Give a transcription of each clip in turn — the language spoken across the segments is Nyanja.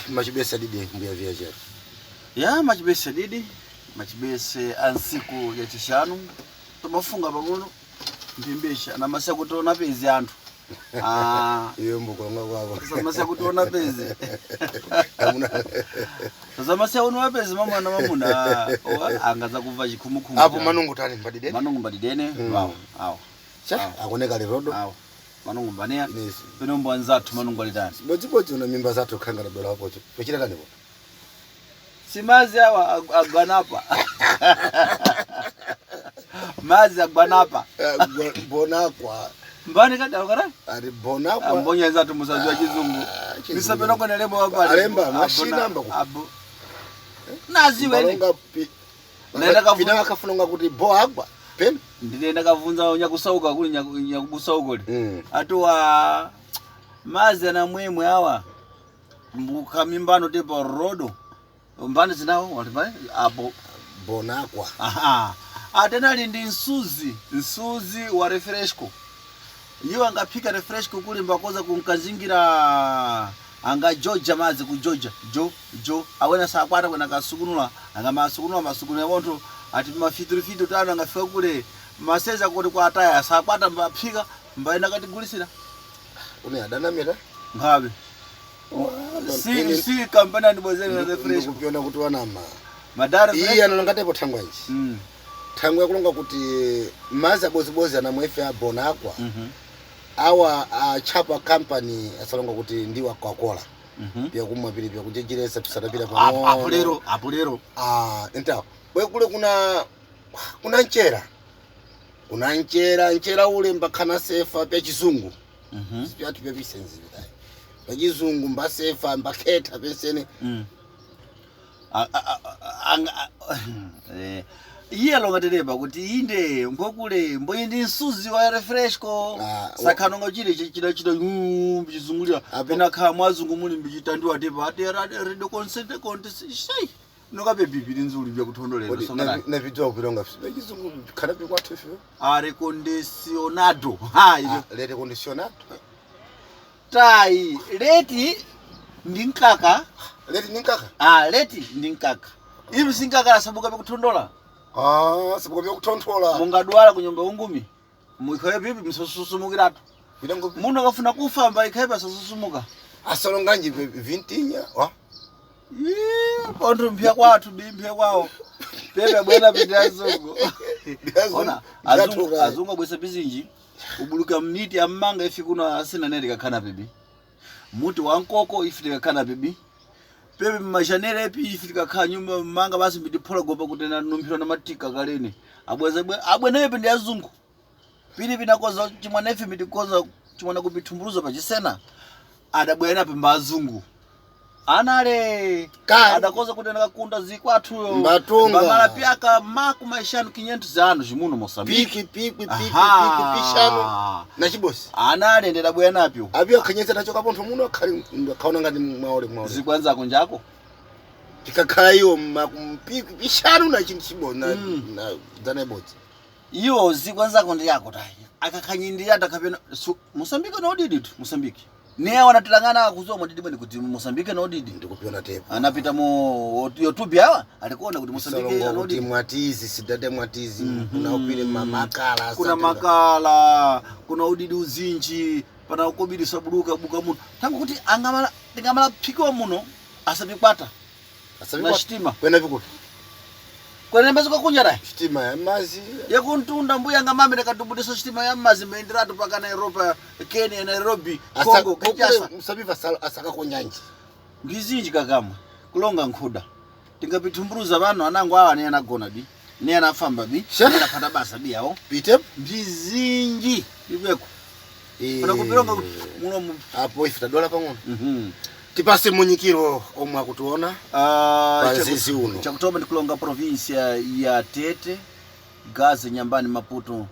Machibese didi mbia Viageiro. Ya machibese didi, machibese ansiku ya chishanu. Tumafunga pamuno mpimbisha na masa kutona pezi antu. Iyo mbukonga kwako. Sasa masa kutona pezi. Sasa masa unwa pezi mama na mamuna. Angaza kuva chikumukumu. Hapo manungu tani mbadidene. Manungu mbadidene. Wow. Awo. Akoneka lirodo. Awo. Manungu mbania. Penombo anzatu manungu alidani. Boji una mimba zatu kanga na dola hapo. Pekira kani bo. Simazi hawa agwanapa. Mazi agwanapa. Bonakwa. Mbani kada ukara? Ari bonakwa. Mbonya zatu musazwa kizungu. Nisabeno kwa nelembo hapa. Alemba mashina mbako. Abo. Naziwe ni. Nenda kafuna akafunga kuti bo agwa. Pen. Ndinenda kavunza nyakusauka kuli nyakubusauka kuli. Atuwa mazi na mwemwe hawa. Mbuka mimbano tepa rodo. Mbani zinawo walipai abo bonakwa. Atena lindi nsuzi wa refreshko. Iyo angapika refreshko kuli mbakoza kunkazingira anga Georgia mazi ku Georgia. Jo awena sakwata kwena kasukunula anga masukunula ya wonto ati mafitru tano angafika kule maseza kuti kwa ataya sakwata mbapika mbaenda katigulisira. Une adana mira? Ngabe. Si kampana ndibozeni na refresh kupiona kuti wanama madara fresh iya anonongatepo thangwa ichi thangwa yakulonga kuti mazi abozibozi anamwefe abonakwa awa chapa company asalonga kuti ndiwa Coca-Cola pia kumwa pili pia kujejeresa tusadapira pamoja apo lero entawo bwe kule kuna nchera ule mbakana sefa pia chizungu pia tupia bisenzi bidai Bajizungu mbasefa mbaketa pesene. Iye longatereba kuti inde ngokule mboyindi nsuzi wa refreshko sakano ngachire chida bizungulira apena kha mwazungu muli mbichitandiwa tepa ate redo consent shey nokabe bibiri nzuli bya kuthondolera songa na video kupilonga bizungu kana bi kwathu recondicionado le recondicionado Tai leti ndinkaka leti ndinkaka ibi sinkaka sabuka bekuthondola sabuka bekuthondola mungadwala kunyomba ungumi muikhaye bibi msosusumukiratu muno kafuna kufamba ikhaiba sosusumuka asolonganji vintinya pondo mpya kwathu bimpya kwawo bebe bwena bidazungu ona azungu bwese bizinji ubuluka mniti amanga ifikuna asina neri kakana bibi muti wankoko ifika kana bibi bebe mashanera epi ifika kanyuma manga basi mbidiphola gopa kutena nomphiro na matika kalene abwene epi ndi azungu pili binakoza chimwana efi mbidikoza chimwana kubithumburuza pachisena adabwena pemba azungu anale adakoza kutena kakunda zikwathu mbamala pyaka maku maishanu 500 zanu chimuno Mozambique pishano na chibosi anale ndeda bwena pyo abyo khanyesa nacho kapontho muno kaona ngati mwaole zikwanza kunjako tikakhala iyo pishano na chinthu chibona na dzana ibodzi iyo zikwanza kondi yako tayi akakhanyindira takapena Mozambique no didi Mozambique ne wanatilangana kuzomwa ndidi bwene kuti Mozambique no didi ndikupiona tepo anapita mo YouTube yawa alikuona kuti Mozambique no didi mwatizi sidade mwatizi kuna upile makala kuna makala kuna udidi uzinji pana ukobidi sabuluka buka muno tangu kuti tingamala phiko muno asabikwata na stima kwena vikuti kwena mbezo kunjara stima ya mazi yakuntunda mbuya ngamamira katubudisa stima ya mazi meendiratu paka na Europa Kenya Nairobi Congo Kinshasa musabiva asaka konyanji ngizinji kakamwe kulonga nkhuda tingapithumburuza vanhu anangu awa ne anagona bi ne anafamba bi anapata basa bi yawo pite bizinji ibeko pana kupilonga muno apo ifita dola pang'ono tipase munyikiro omwe akutuona panzizi uno chakutoba ndikulonga provincia ya Tete Gaza Nyambani Maputo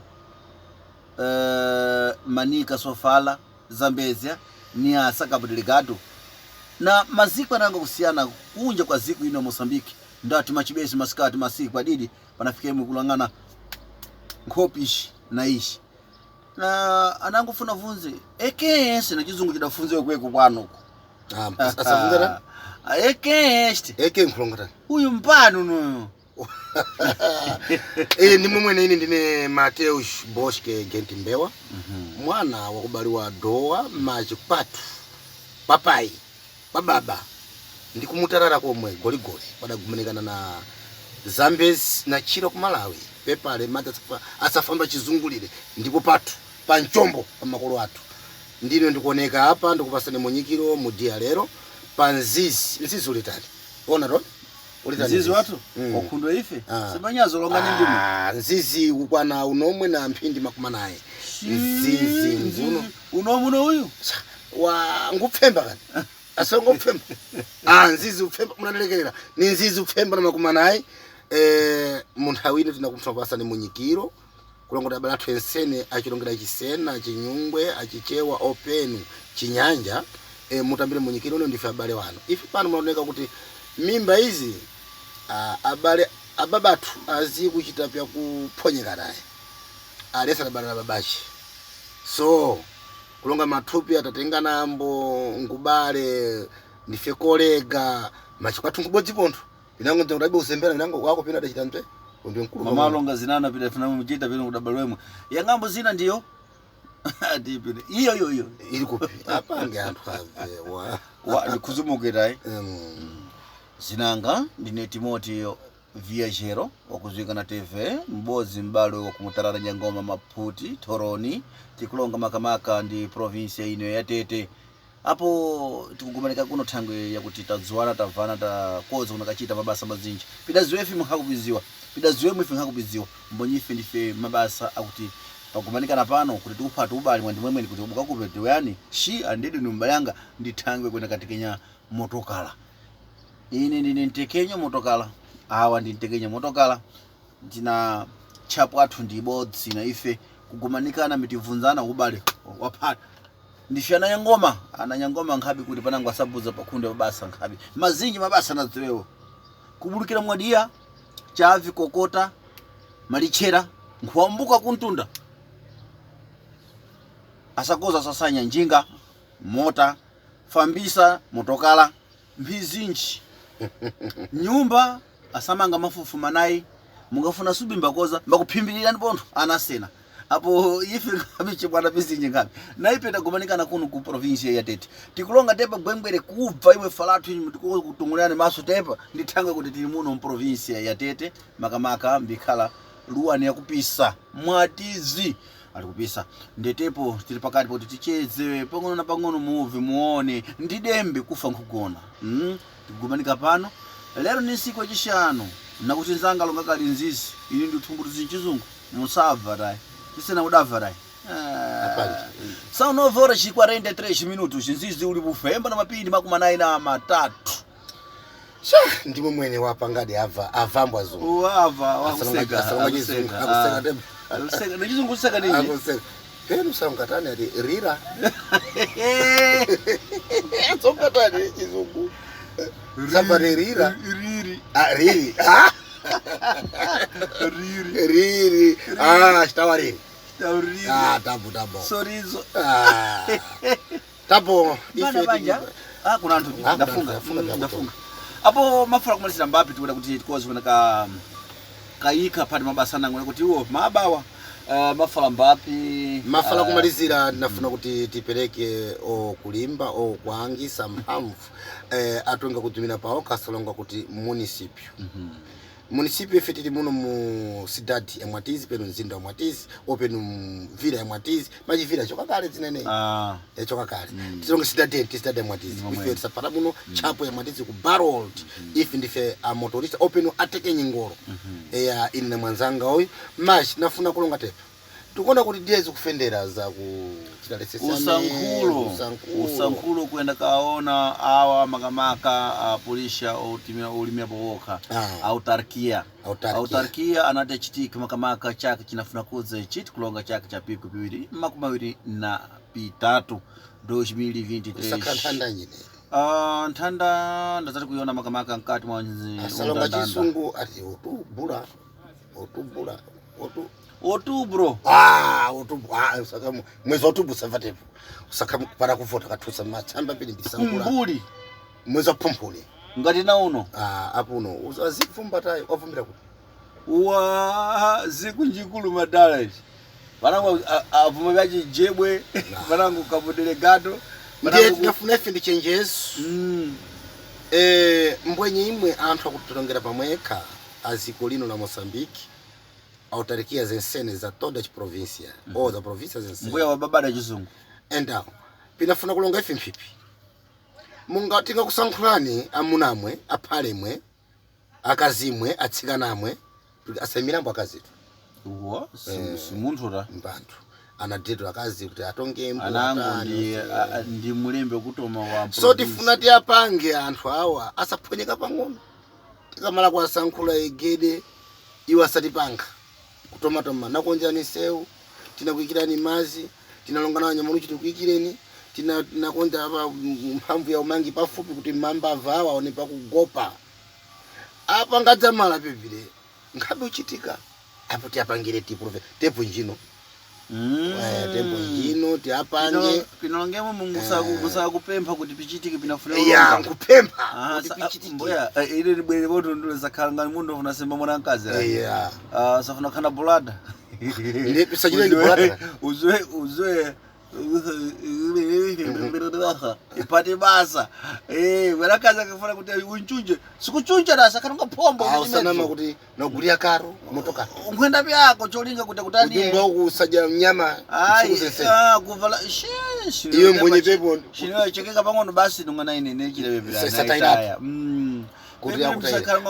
Manika Sofala Zambezia Niassa Cabo Delgado na maziko yananga kusiana kunja kwa ziku ino Mozambique ndati machibesi maskati masiku adidi panafike mukulangana nkopishi na ishi na anangu funa funze ekense na chizungu chidafunze kweko kwanoko asafundera Eke nkulongata. Uyu mpano no. Ndi momwe ine ndine Mateus Bosque Genti Mbewa. Mwana wakubaliwa dowa machi patu. Papai. Bababa. Ndikumutarara komwe goligoli padagumanikana na Zambezi na Chiro ku Malawi. Pepale mata asafamba chizungulire ndipo patu panchombo pamakolo athu. Ndino ndikuoneka hapa ndikupasane munyikiro mu dia lero nzizi ulitali. Ona ro? Nzizi watu? Okundwa ife? Simanyazo longa ndimo. Nzizi ukwana unomwe na mphindi makumanaye. Nzizi nzuno. Unomuno uyu? Wa ngupfemba kani. Asongo upfemba. Nzizi upfemba munalekelera. Ni nzizi upfemba na makumanaye. Muntawine tinakumtopasane munyikiro. Kulongoda balatu ensene achilongera chisena chinyungwe achichewa openu chinyanja mutambire munyikiro no ndife abale wano ifi pano munaoneka kuti mimba izi abale ababatu azi kuchita pya kuphonyeka naye alesa abale na babachi so kulonga mathupi atatengana ambo ngubale ndife kolega machikwathu ngubodzi pontho inango ndirabe usembera inango wako pina adachita mpe. Mama longa zinana pila funa mujita pila kudabalwemo. Yangambo zina ndiyo. Adipile. Iyo. Ili kupi. Hapa nge anthu ave wa ndikuzumukira Zinanga ndine Timoteo Viageiro wakuzwika na TV mbozi mbalo wakumutarara Nyangoma Maputi Toroni tikulonga makamaka ndi province ino ya Tete. Apo tikugumanika kuno thangwe yakuti tadziwana tavana takoza unakachita mabasa mazinji pidazwefi muhakubiziwa pidazwemwe ife nhakubiziwa mbonyife ndife mabasa akuti pakumanikana pano kuti tikupata ubali mwandimwemwe kuti ubukakupete yani shi andedi numbayanga ndithangwe kwenda katikenya motokala ine ndine ntekenya motokala awa ndintekenya motokala ndina chapu athu ndibodzi na ife kugumanikana mitivunzana ubali wapata ndifyana Nyangoma ana Nyangoma nkhabi kuti panangu asabuza pakunde mabasa nkhabi mazinji mabasa nadziwewo kubulukira mwadia chavi kokota malichera nkuambuka kuntunda asakoza sasanya njinga mota fambisa motokala mbizinji nyumba asamanga mafufu manayi mungafuna subimba koza mbakuphimbirira ndipontho anasena apo ife ngabiche bwana bizinji ngabi naipeta kumanikana kuno ku province ya Tete tikulonga tepa gwengwere kubva imwe falatu kutungulana maso tepa ndithanga kuti tili muno mu province ya Tete makamaka mbikhala luwani yakupisa mwatizi ali kupisa ndetepo tili pakati poti ticheze pang'ono na pang'ono movie muone ndidembe kufa nkugona tikugumanika pano lero ni siku yachishanu nakuti nzanga longa kali nzizi ili ndi uthumbulizi chizungu musava dai tisena udava dai são 9 horas e 43 minutos nzizi uli bufemba na mapindi makumanayi na matatu ndimo mwene wapangadi avambo azungu ava wakuseka akuseka ndizungu kuseka nini akuseka penu samkatani ati rira somkatani chizungu safari rira riri riri riri chitawariri tabo sorizo tabo ife banja kuna anthu ndafunga apo mafala kumalisira mbapi tikuda kuti tikoze kuna kaika pati mabasa nangu kuti iwo mabawa mafala mbapi mafala kumalizira ndinafuna kuti tipereke kulimba kuangisa mphamvu atonga kutumira pawo kasalonga kuti municipio municipio ife tili muno mu cidade ya Mwatizi peno mzinda wa Mwatizi openu vila ya Mwatizi maji vila chokakale zinene chokakale tilonga cidade ya Mwatizi ife tisapata muno chapo ya Mwatizi ku Barold ife ndife motorista openu ateke nyingoro ya ine na mwanzanga oyu mashi nafuna kulonga tepa tukona kuti diezi kufendera za ku usankhulo kuenda kaona awa makamaka polisha olimia bowoka autarkia anate chitika makamaka chake chinafuna kuze chiti kulonga chake cha piku piwiri makumawiri na pitatu 2023 sakantanda nyine ntanda ndazati kuiona makamaka nkati mwa asalonga chisungu ati Outubro. Usaka mwezi wa Outubro savatepo. Usaka para kuvota kathusa machamba pili bisangula. Pumpuli. Mwezi wa Pumpuli. ngati na uno apuno uzazikufumbatayo wavumbira kuti wa zikunjikulu madala ichi vanangu avuma vyachi jebwe vanangu kapodelegado ndiye tinafuna ife ndichenjezo mbwenye imwe anthu akutitongera pamwekha aziko lino la Moçambique autarikia zensene za toda a província ou za província zensene mbuya wa babada chizungu então pinafuna kulonga ife mpipi mungatinga kusankhulani amunamwe aphalemwe akazimwe atsikanamwe asemirambo akazitu uwa si munthu ta mbantu anadeto akazi kuti atonge mbo anango ndi mulembe kutoma wa so tifuna tiapange anthu awa asaphonyeka pang'ono tikamala kwa sankhula egede iwa satipanga kutomatoma nakonjani sewu tinakuikirani mazi tinalongana wanyama luchi tikuikireni tinakonja apa mphamvu ya umangi pafupi kuti mamba avawa aone pakugopa apa ngadzamala pepile ngabe uchitika apo tiapangire tepo njino tepo njino tiapange pinalongemo mungu sakupempha kuti pichitike pinafuna ya kupempha kuti pichitike mboya ile libwere boto ndule zakhala ngani mundu ofuna semba mwana nkazi safuna khana bulada ile pisajile ni bulada uzwe ipate basa werakaza kafuna kuti unchunje sikuchunja dasa kanonga pombo usanama kuti nagulia karo motoka ngwenda byako cholinga kuti kutani ndo kusaja nyama kuvala iyo mbonye pepo shino chekeka pang'ono basi ndungana ine nechile bebira naitaya kuti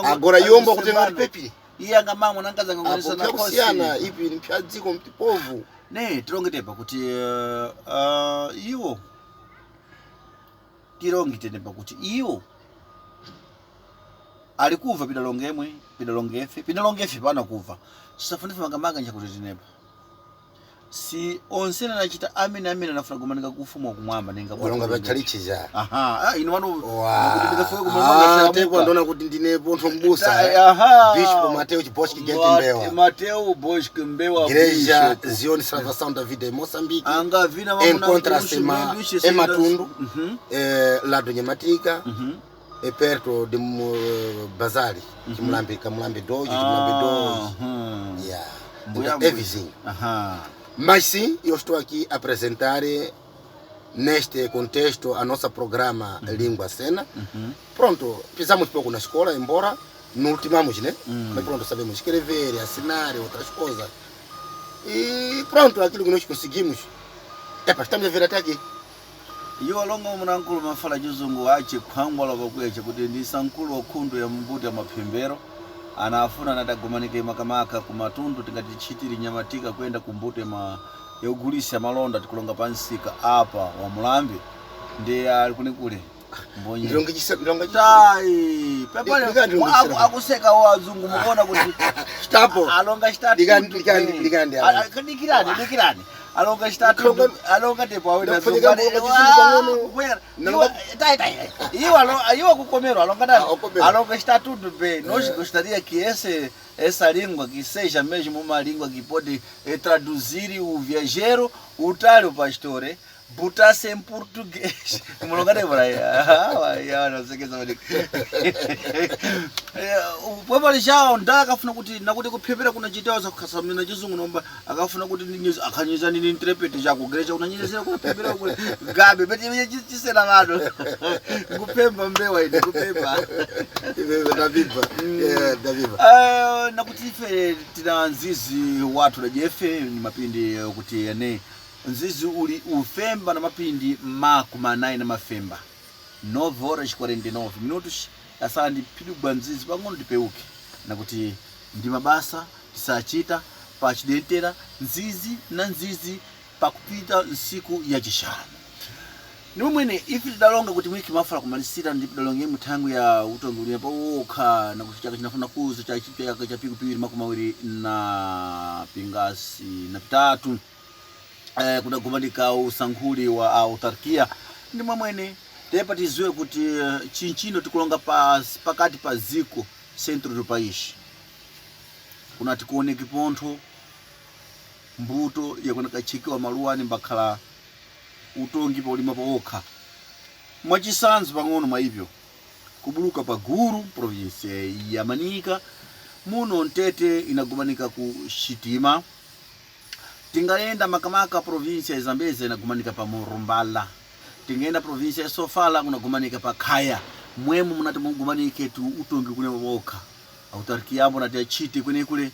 agora yombo kutenga pepi iya ngama mwana nkaza ngongolesa na kosi kusiana ipi ni pyadziko mtipovu ne tilongetepa kuti iwo tilongitepa kuti iwo alikuva pidalongemwe pidalongefe pana kuva chisafundifa makamaka nchakuti tinepa si onsena nachita amene anafuna kumanika kufumu wakumwamba nenga walonga bachalichiza ino wano kuti ndikafuye tepo ndona kuti ndine pontho mbusa Bishop Mateus Bosque Mbewa Mateus Bosque Mbewa Igreja Zion Salvação da Vida em Moçambique anga vina encontra-se Matundu lado Nyamatika perto de Bazari Mulambe 2 é vizinho. Mas sim, eu estou aqui a apresentar neste contexto a nossa programa Língua Cena. Pronto, pisamos pouco na escola, embora não ultimamos, né? Mas pronto, sabemos escrever, assinar e outras coisas. E pronto, aquilo que nós conseguimos, estamos a vir até aqui. Iyo alonga mnankulu mafala juzungu ache kwangwala bakweche kuti ndi sankulu okhundu ya mbuti ya mapembero anafuna natagomanike makamaka kumatundu tingati chitiri Nyamatika kwenda kumbute yogulisa malonda tikulonga pansika apa wa Mulambe ndi ali kunikule mbonye ndilonga tai pepale akuseka wazungu muona kuti stapo alonga start ligande dikirani alonga start alonga tepo awena iwa kukomero alonga dani alonga start be nós gostaria que essa língua que seja mesmo uma língua que pode traduzir o viajeiro o tal pastore botasse em português. Mulonga de praia. Não sei que sabe. O povo já onda akafuna kuti nakuti kuphepera kuna chitawo zakhasamina chizungu nomba akafuna kuti ninyizo akhanyiza nini interpret ja kugerecha unanyizira kuphepera kule gabe beti chisena bado kuphemba mbewa ine kuphemba Daviva nakuti ife tina nzizi watu la jefe ni mapindi kuti ene nzizi uli ufemba na mapindi makumanayi na mafemba 9:49 minutos asala ndipidwa nzizi pang'ono ndipeuke nakuti ndi mabasa tisachita pa chidentera nzizi na nzizi pakupita nsiku ya chishanu ni mwene ifi tidalonga kuti mwiki mafala kumalisira ndipidalonga muthangu ya utongolera pawokha nakuti chaka chinafuna kuzo cha chipyaka cha piku piwiri makumawiri na pingasi na pitatu kuna kumanika usankhuli wa autarkia ndi mwene tepa tizwe kuti chinchino tikulonga pakati pa ziko centro do país kuna tikuone kipontho mbuto yakuna kachikiwa maluwani mbakhala utongi pa ulima pawokha mwachisanzo pang'ono mwa ivyo kubuluka pa Gulu province ya Manika, muno Ntete inagumanika ku Shitima, tingaenda makamaka province ya Zambeze inagumanika pa Murumbala, tingaenda province ya Sofala unagumanika pa Kaya, mwemu munati mugumanike tu utongi kune woka autarikiyambo nati chiti kune kule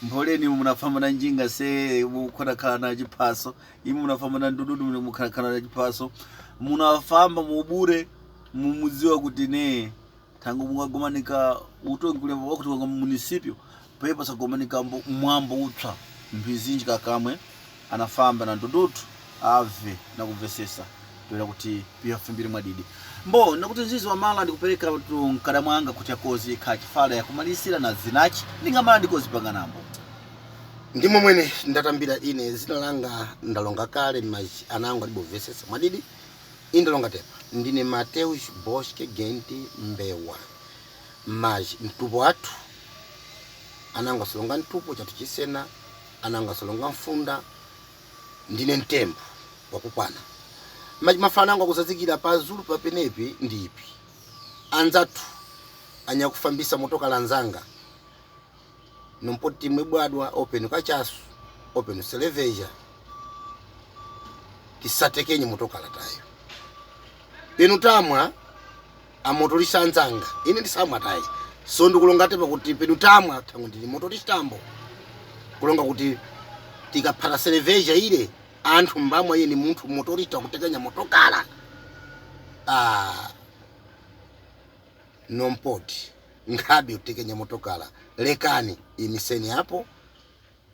mboleni munafamba na njinga se mukana na chipaso imu munafamba na ndududu mukana na chipaso munafamba mubure mumuziwa kuti ne tangu mukagumanika utongi kule wokuti wa municipio pepa sagumanika mwambo utswa mbizinji kakamwe anafamba na ndududu ave na kuvesesa toera kuti pia fumbiri mwadidi mbo nakuti nzizi wa mala ndikupeleka nkada mwanga kuti akozi kachifala ya kumalisira na zinachi ningamala ndikozi panga nambo ndimo mwene ndatambira ine zina langa ndalonga kale maji anangu adibovesesa mwadidi indalonga tepa ndine Mateus Bosque Genti Mbewa maji mtupo watu anangu asolonga ntupo chatu chisena anangu asolonga mfunda ndine ntembo wakupana mafanango akuzazikira pazulu papenepi ndipi anzatu anyakufambisa motoka lanzanga nompoti mwebwadwa open kachasu open seleveja tisatekenye motoka latayo penutamwa amotorisha anzanga ine ndisamwa tayi so ndikulonga tepa kuti penutamwa tangu ndili motoristambo kulonga kuti tikapata seleveja ile anthu mbamwa yeni munthu motorista kutekenya motokala nompoti ngabi utekenya motokala lekani imiseni hapo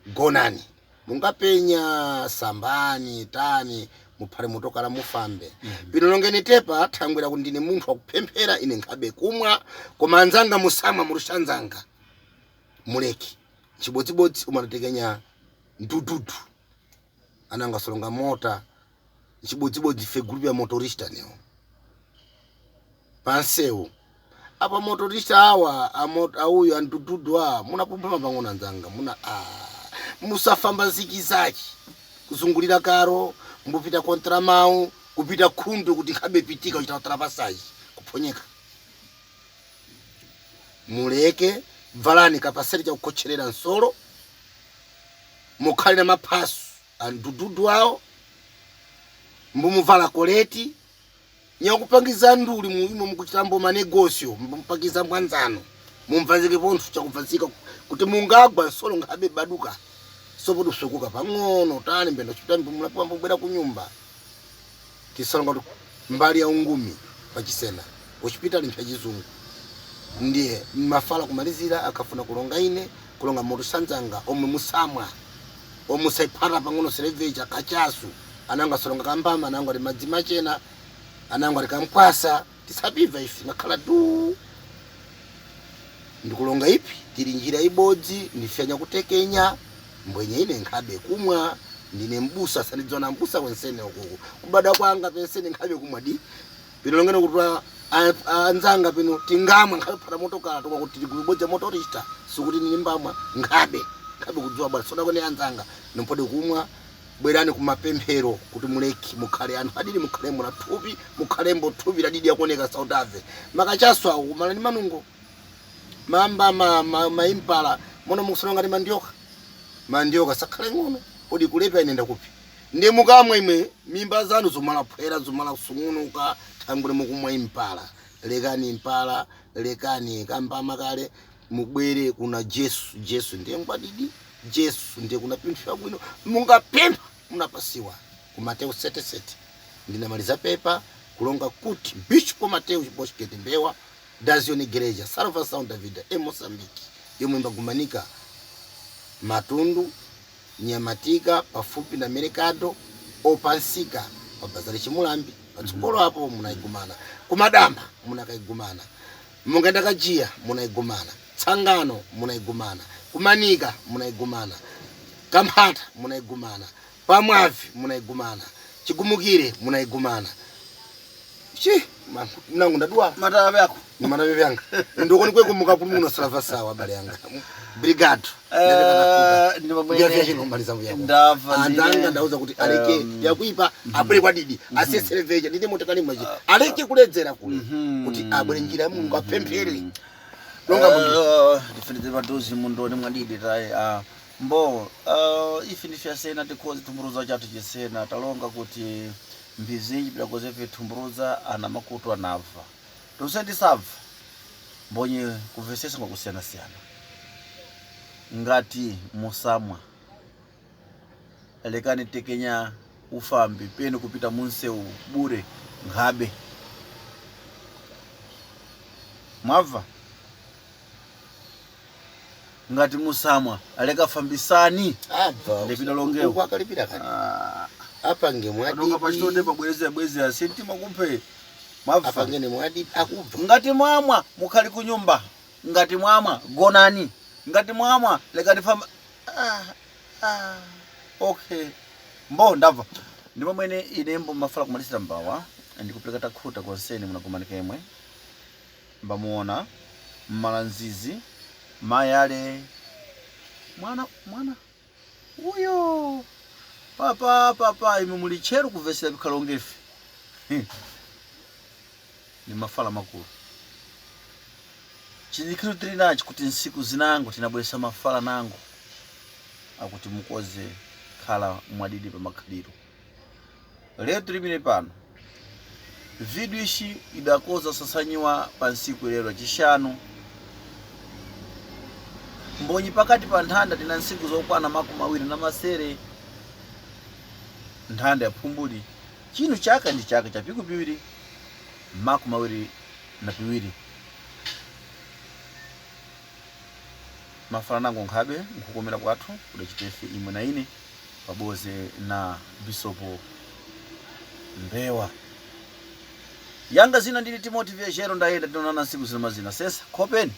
gonani mungapenya sambani tani muphale motokala mufambe pinolongeni tepa thangwira kuti ndine munthu akupemphera ine ngabe kumwa koma anzanga musama murushanzanga muleki chibodzibodzi umanatekenya ndududu ananga solonga mota chibodzibodzi fe group ya motorista neo panseu apa motorista awa auyo andududu munapumba pangona nzanga muna musafamba zikizaki kuzungulira karo mbupita kontra mau kupita kundu kuti kabe pitika uchitawatara pasaji kuponyeka muleke valani kapaseri cha kukocherera nsolo mukhali na mapasu andududu wao mbumuvala koleti nyakupangiza nduli muimo mukuchitambo manegosio mumupangiza mwanzano mumvanzike ponthu chakubvanzika kuti mungagwa nsolo ngabe baduka sopodu sukuka pang'ono tani mbendo chitambo munapamba bwera kunyumba tisalonga mbali ya ungumi pachisena hospital mpya chizungu ndiye mafala kumalizira akafuna kulonga ine kulonga moto sanzanga omwe musamwa omusaipara pang'ono seleveja kachasu ananga solonga kambama ananga ali madzi machena ananga ali kamkwasa tisabiva ifi nakhala tu ndikulonga ipi tili njira ibodzi ndifenya kutekenya mbwenye ine nkhabe kumwa ndine mbusa sanidzona mbusa wensene okuku kubada kwanga pensene nkhabe kumwa di pinolongene kuti anzanga pino tingamwa nkhabe phata motokala tokwa kuti tikubodza motorista sikuti nini mbamwa nkhabe kudzwa bwana soda kone anzanga nompode kumwa bwerani kumapemphero kuti muleki mukhale anthu adili mukhale muna thupi mukhalembo thupi ladidi yakuoneka sautave makachaswa kumala ni manungo mamba maimpala mono mukusonga ndi mandioka sakhale ngono odi kulepa inenda kupi ndi mukamwe imwe mimba zanu zomala phwera zomala kusung'unuka thangule mukumwa impala lekani impala lekani kambama kale mubwere kuna Jesu ndiye ngwadidi Jesu ndiye kuna pinthu bwino mungapempha munapasiwa ku Mateus 7:7 ndinamaliza pepa kulonga kuti Bishop Mateus Bosque Mbewa dazioni igreja Salvação da Vida Moçambique yomwe mbagumanika Matundu Nyamatika pafupi na Mercado opansika pabazali chimulambi patsogolo hapo munaigumana kumadamba munakaigumana mungaenda kajia munaigumana Tsangano munaigumana kumanika munaigumana Kamphata munaigumana pamwavi munaigumana chigumukire munaigumana nangu ndadua matawe yako ni matawe vyanga ndoko nikwe kumuka kumuno salava sawa bale yanga brigade ndi mamwene Viageiro mbaliza vyako ndava andanga ndauza kuti aleke yakuipa abule kwa didi asesere veja ndide mutakali mwaje aleke kuledzera kule kuti abule njira ya Mulungu apemphere longa mundu definitive badozi mundo ni mwadidi tai mbo ifi ndifyasena tikozi tumburuza chatu chisena talonga kuti mbizinji bila kozefe tumburuza ana makutu anava tusendi sava mbonye kuvesesa kwa kusiana siana ngati musamwa elekani tekenya ufambi penu kupita munseu bure ngabe mwava ngati musamwa aleka fambisani ndipita longeo kwa kalipira kani apa ngemwadi ndoka pachitode pabweze asentima kumpe mwava apa ngene mwadi akubva ngati mwamwa mukhali kunyumba ngati mwamwa gonani ngati mwamwa lekani famba okay mbo ndava ndipo mwene inembo mafala kumalisira mbawa ndikupeleka takhuta konseni munakumanika yemwe mbamuona mmalanzizi mayale mwana uyo papa ime muli chero kuvesera bikalongefi ni mafala makulu chidikiro tili nacho kuti nsiku zinango tinabwesa mafala nango akuti mukoze khala mwadidi pa makhaliro leo tulimine pano video ishi idakoza sasanyiwa pa nsiku lero chishanu mbonyi pakati pa nthanda tina nsiku zokwana makumi awiri na masere nthanda ya phumbuli chinu chaka ndi chaka cha piku piwiri makumi awiri na piwiri mafala nango nkhabe nkukomera kwathu kuda chitefe imwe na ine paboze na bisopo mbewa yanga zina ndili Timoteo Viageiro ndayenda tinonana nsiku zina mazina sesa kopeni